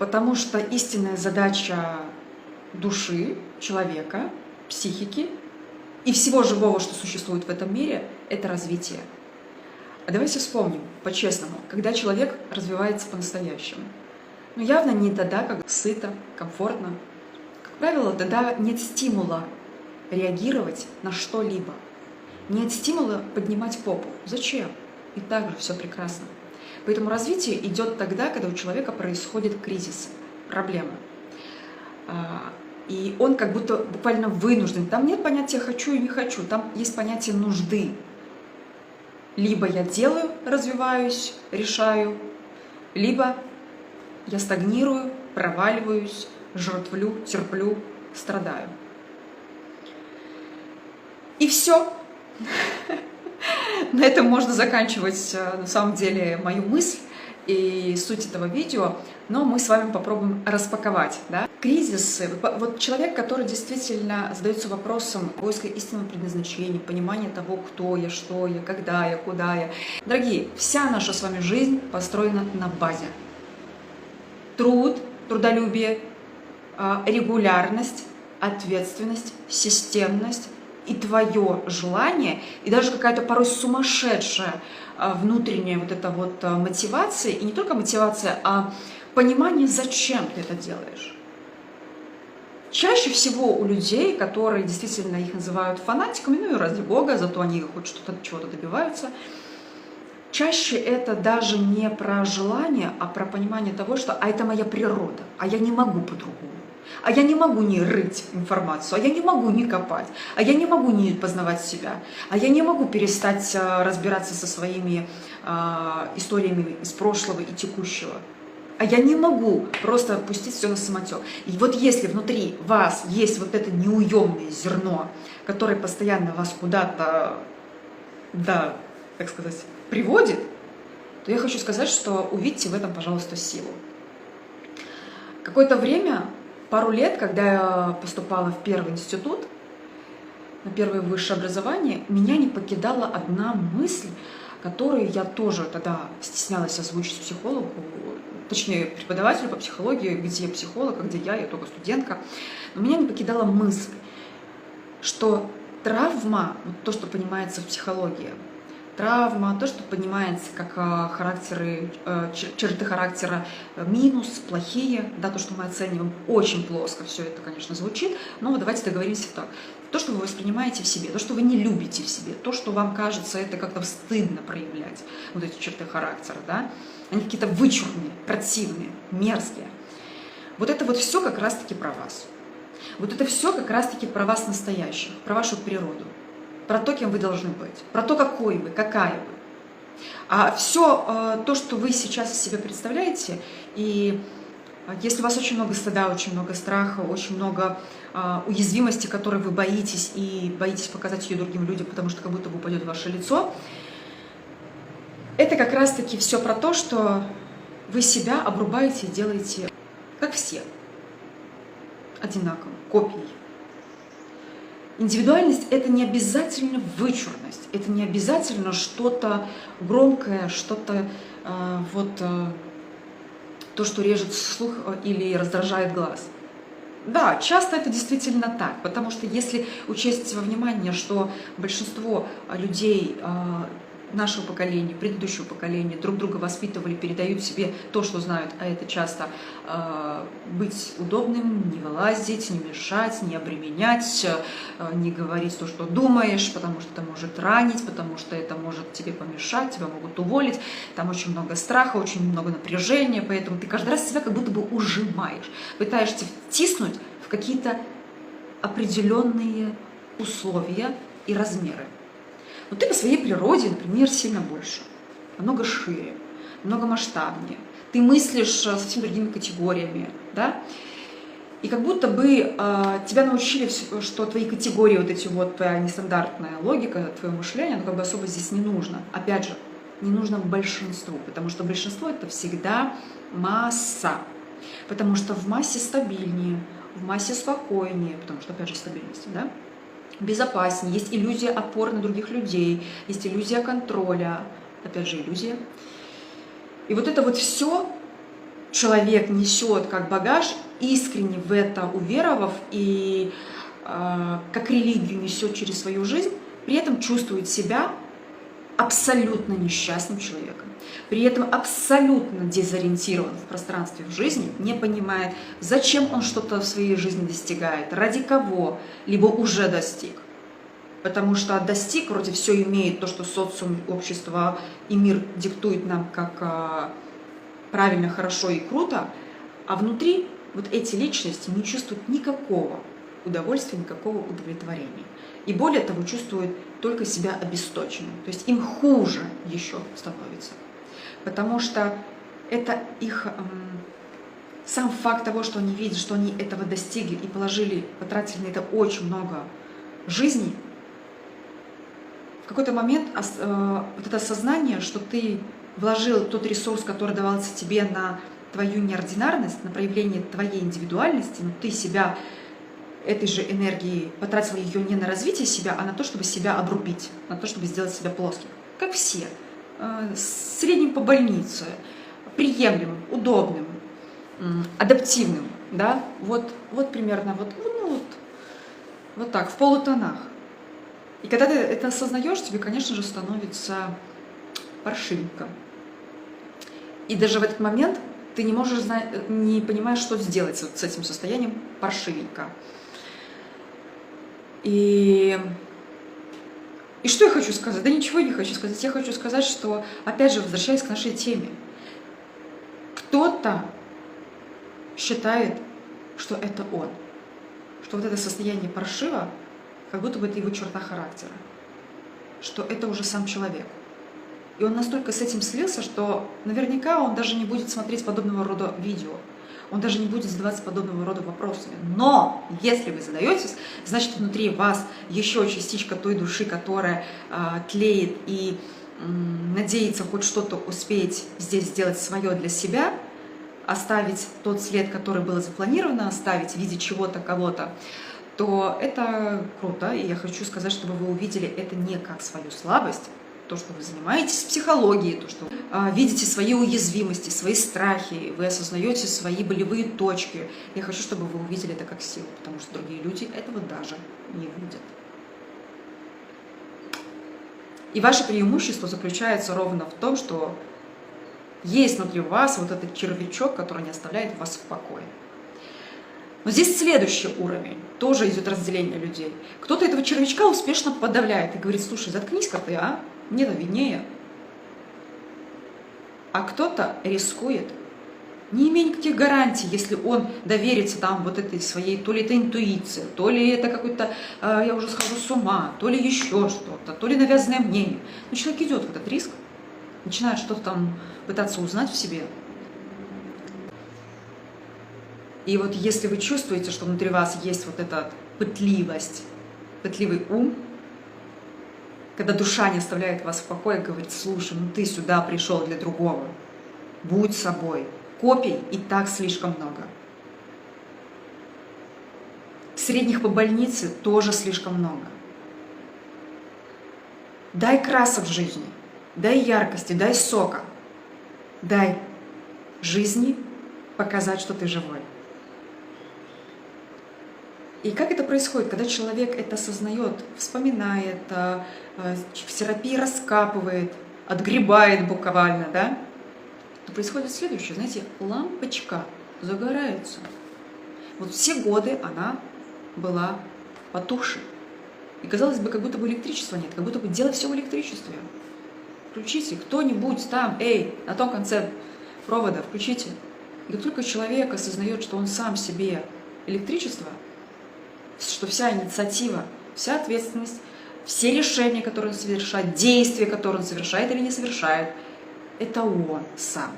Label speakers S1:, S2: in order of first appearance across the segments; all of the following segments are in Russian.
S1: Потому что истинная задача души, человека, психики и всего живого, что существует в этом мире, это развитие. А давайте вспомним, по-честному, когда человек развивается по-настоящему. Но явно не тогда, как сыто, комфортно. Как правило, тогда нет стимула реагировать на что-либо. Нет стимула поднимать попу. Зачем? И так же все прекрасно. Поэтому развитие идет тогда, когда у человека происходит кризис, проблемы. И он как будто буквально вынужден. Там нет понятия «хочу» и «не хочу», там есть понятие нужды. Либо я делаю, развиваюсь, решаю, либо я стагнирую, проваливаюсь, жертвлю, терплю, страдаю. И все. На этом можно заканчивать, на самом деле, мою мысль и суть этого видео, но мы с вами попробуем распаковать. Да? Кризисы. Вот человек, который действительно задается вопросом поиска истинного предназначения, понимания того, кто я, что я, когда я, куда я. Дорогие, вся наша с вами жизнь построена на базе. Труд, трудолюбие, регулярность, ответственность, системность и твое желание, и даже какая-то порой сумасшедшая внутренняя вот эта вот мотивация, и не только мотивация, а понимание, зачем ты это делаешь. Чаще всего у людей, которые действительно их называют фанатиками, ну и ради бога, зато они хоть что-то, чего-то добиваются, чаще это даже не про желание, а про понимание того, что «а это моя природа, а я не могу по-другому». А я не могу не рыть информацию, а я не могу не копать, а я не могу не познавать себя, а я не могу перестать разбираться со своими историями из прошлого и текущего. А я не могу просто пустить все на самотек. И вот если внутри вас есть вот это неуемное зерно, которое постоянно вас куда-то, да, так сказать, приводит, то я хочу сказать, что увидьте в этом, пожалуйста, силу. Какое-то время, пару лет, когда я поступала в первый институт, на первое высшее образование, меня не покидала одна мысль, которую я тоже тогда стеснялась озвучить психологу, точнее преподавателю по психологии, где психолог, а где я только студентка. Но меня не покидала мысль, что травма, вот то, что понимается в психологии, травма, то, что понимается как черты характера минус, плохие, да, то, что мы оцениваем, очень плоско все это, конечно, звучит, но давайте договоримся так. То, что вы воспринимаете в себе, то, что вы не любите в себе, то, что вам кажется это как-то стыдно проявлять, вот эти черты характера, да, они какие-то вычурные, противные, мерзкие. Вот это вот все как раз-таки про вас. Вот это все как раз-таки про вас настоящих, про вашу природу. Про то, кем вы должны быть, про то, какой вы, какая вы. А все то, что вы сейчас из себя представляете, и если у вас очень много стыда, очень много страха, очень много уязвимости, которой вы боитесь, и боитесь показать ее другим людям, потому что как будто бы упадет ваше лицо, это как раз-таки все про то, что вы себя обрубаете и делаете, как все, одинаково, копией. Индивидуальность – это не обязательно вычурность, это не обязательно что-то громкое, что-то то, что режет слух или раздражает глаз. Да, часто это действительно так, потому что если учесть во внимание, что большинство людей нашего поколения, предыдущего поколения друг друга воспитывали, передают себе то, что знают, а это часто быть удобным, не вылазить, не мешать, не обременять, не говорить то, что думаешь, потому что это может ранить, потому что это может тебе помешать, тебя могут уволить, там очень много страха, очень много напряжения, поэтому ты каждый раз себя как будто бы ужимаешь, пытаешься втиснуть в какие-то определенные условия и размеры. Но ты по своей природе, например, сильно больше, намного шире, намного масштабнее. Ты мыслишь совсем другими категориями, да? И как будто бы тебя научили, что твои категории, вот эти вот, твоя нестандартная логика, твое мышление, оно как бы особо здесь не нужно. Опять же, не нужно большинству, потому что большинство это всегда масса. Потому что в массе стабильнее, в массе спокойнее, потому что, опять же, стабильность, да? Безопаснее, есть иллюзия опоры на других людей, есть иллюзия контроля, опять же иллюзия. И вот это вот все человек несет как багаж, искренне в это уверовав и как религию несет через свою жизнь, при этом чувствует себя абсолютно несчастным человеком, при этом абсолютно дезориентирован в пространстве в жизни, не понимает, зачем он что-то в своей жизни достигает, ради кого, либо уже достиг. Потому что достиг, вроде все имеет, то, что социум, общество и мир диктует нам как правильно, хорошо и круто, а внутри вот эти личности не чувствуют никакого удовольствия, никакого удовлетворения. И более того, чувствуют только себя обесточенным. То есть им хуже еще становится. Потому что это их сам факт того, что они видят, что они этого достигли и положили, потратили на это очень много жизни, в какой-то момент вот это осознание, что ты вложил тот ресурс, который давался тебе на твою неординарность, на проявление твоей индивидуальности, но ты себя этой же энергией потратил ее не на развитие себя, а на то, чтобы себя обрубить, на то, чтобы сделать себя плоским. Как все. Средним по больнице, приемлемым, удобным, адаптивным. Да? Вот примерно вот так, в полутонах. И когда ты это осознаешь, тебе, конечно же, становится паршивенько. И даже в этот момент ты не можешь знать, не понимаешь, что сделать с этим состоянием паршивенько. И что я хочу сказать? Да ничего не хочу сказать. Я хочу сказать, что, опять же, возвращаясь к нашей теме, кто-то считает, что это он, что вот это состояние паршиво, как будто бы это его черта характера, что это уже сам человек. И он настолько с этим слился, что наверняка он даже не будет смотреть подобного рода видео, он даже не будет задаваться подобного рода вопросами. Но если вы задаетесь, значит, внутри вас еще частичка той души, которая тлеет и надеется хоть что-то успеть здесь сделать свое для себя, оставить тот след, который было запланировано оставить в виде чего-то, кого-то, то это круто. И я хочу сказать, чтобы вы увидели это не как свою слабость, то, что вы занимаетесь психологией, то, что видите свои уязвимости, свои страхи, вы осознаете свои болевые точки. Я хочу, чтобы вы увидели это как силу, потому что другие люди этого даже не видят. И ваше преимущество заключается ровно в том, что есть внутри вас вот этот червячок, который не оставляет вас в покое. Но здесь следующий уровень, тоже идет разделение людей. Кто-то этого червячка успешно подавляет и говорит: слушай, заткнись-ка ты, мне-то виднее. А кто-то рискует, не имея никаких гарантий, если он доверится там вот этой своей, то ли это интуиция, то ли это какой-то, я уже схожу с ума, то ли еще что-то, то ли навязанное мнение. Но человек идет в этот риск, начинает что-то там пытаться узнать в себе. И вот если вы чувствуете, что внутри вас есть вот эта пытливость, пытливый ум, когда душа не оставляет вас в покое, говорит: слушай, ты сюда пришел для другого, будь собой, копий и так слишком много. Средних по больнице тоже слишком много. Дай красок в жизни, дай яркости, дай сока, дай жизни показать, что ты живой. И как это происходит, когда человек это осознает, вспоминает, в терапии раскапывает, отгребает буквально, да? То происходит следующее, знаете, лампочка загорается. Вот все годы она была потухшей. И казалось бы, как будто бы электричества нет, как будто бы дело все в электричестве. Включите, кто-нибудь там, на том конце провода, включите. И как только человек осознает, что он сам себе электричество, что вся инициатива, вся ответственность, все решения, которые он совершает, действия, которые он совершает или не совершает, это он сам.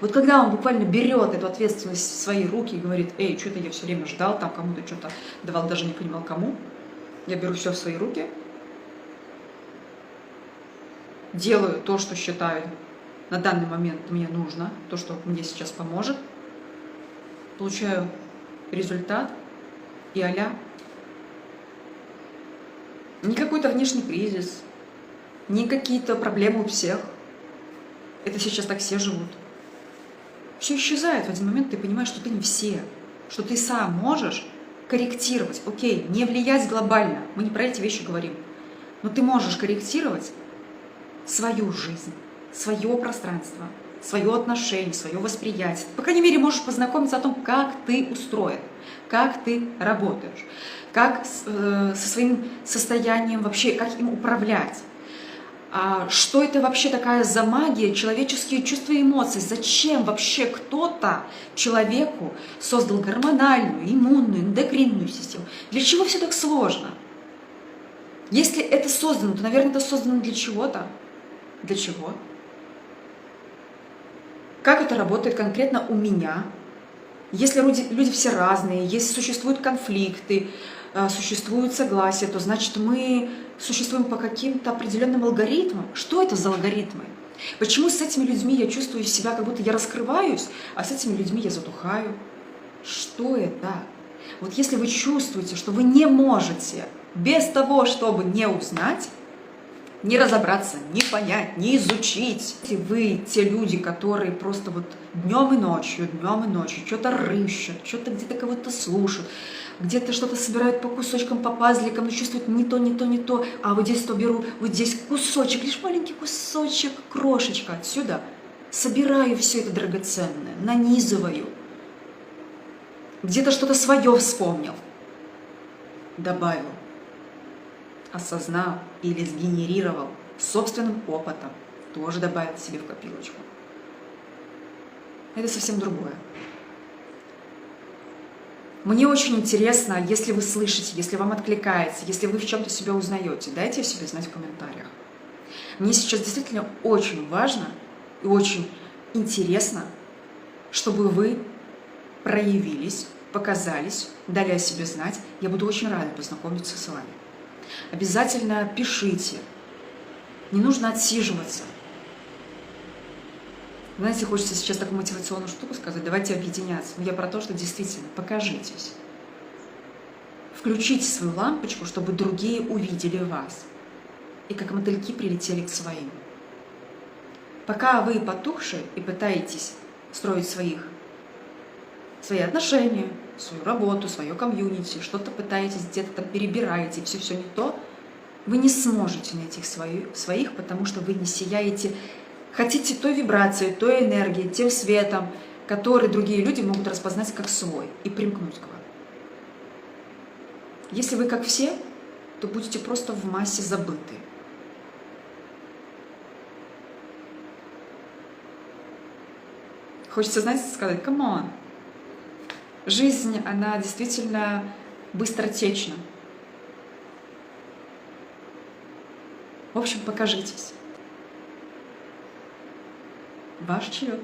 S1: Вот когда он буквально берет эту ответственность в свои руки и говорит: что-то я все время ждал, там кому-то что-то давал, даже не понимал кому, я беру все в свои руки, делаю то, что считаю на данный момент мне нужно, то, что мне сейчас поможет, получаю результат, и не какой-то внешний кризис, не какие-то проблемы у всех. Это сейчас так все живут. Все исчезает в один момент, ты понимаешь, что ты не все, что ты сам можешь корректировать. Окей, не влиять глобально, мы не про эти вещи говорим, но ты можешь корректировать свою жизнь, свое пространство, свое отношение, свое восприятие. По крайней мере, можешь познакомиться о том, как ты устроен, как ты работаешь, как со своим состоянием вообще, как им управлять. Что это вообще такая за магия, человеческие чувства и эмоции? Зачем вообще кто-то человеку создал гормональную, иммунную, эндокринную систему? Для чего все так сложно? Если это создано, то, наверное, это создано для чего-то. Для чего? Как это работает конкретно у меня? Если люди все разные, если существуют конфликты, существует согласие, то значит мы существуем по каким-то определенным алгоритмам. Что это за алгоритмы? Почему с этими людьми я чувствую себя, как будто я раскрываюсь, а с этими людьми я затухаю? Что это? Вот если вы чувствуете, что вы не можете без того, чтобы не узнать, не разобраться, не понять, не изучить. Если вы те люди, которые просто вот днем и ночью что-то рыщут, что-то где-то кого-то слушают, где-то что-то собирают по кусочкам, по пазликам, но чувствуют не то, а вот здесь то беру, вот здесь кусочек, лишь маленький кусочек, крошечка отсюда, собираю все это драгоценное, нанизываю, где-то что-то свое вспомнил, добавил, осознал или сгенерировал собственным опытом, тоже добавил себе в копилочку. Это совсем другое. Мне очень интересно, если вы слышите, если вам откликается, если вы в чем-то себя узнаете, дайте о себе знать в комментариях. Мне сейчас действительно очень важно и очень интересно, чтобы вы проявились, показались, дали о себе знать. Я буду очень рада познакомиться с вами. Обязательно пишите. Не нужно отсиживаться. Знаете, хочется сейчас такую мотивационную штуку сказать. Давайте объединяться. Но я про то, что действительно покажитесь. Включите свою лампочку, чтобы другие увидели вас. И как мотыльки прилетели к своим. Пока вы потухшие и пытаетесь строить свои отношения, свою работу, свое комьюнити, что-то пытаетесь где-то там перебираете, все не то, вы не сможете найти своих, потому что вы не сияете, хотите той вибрацией, той энергией, тем светом, который другие люди могут распознать как свой и примкнуть к вам. Если вы как все, то будете просто в массе забыты. Хочется, знаете, сказать, come on. Жизнь, она действительно быстротечна. В общем, покажитесь. Ваш черед.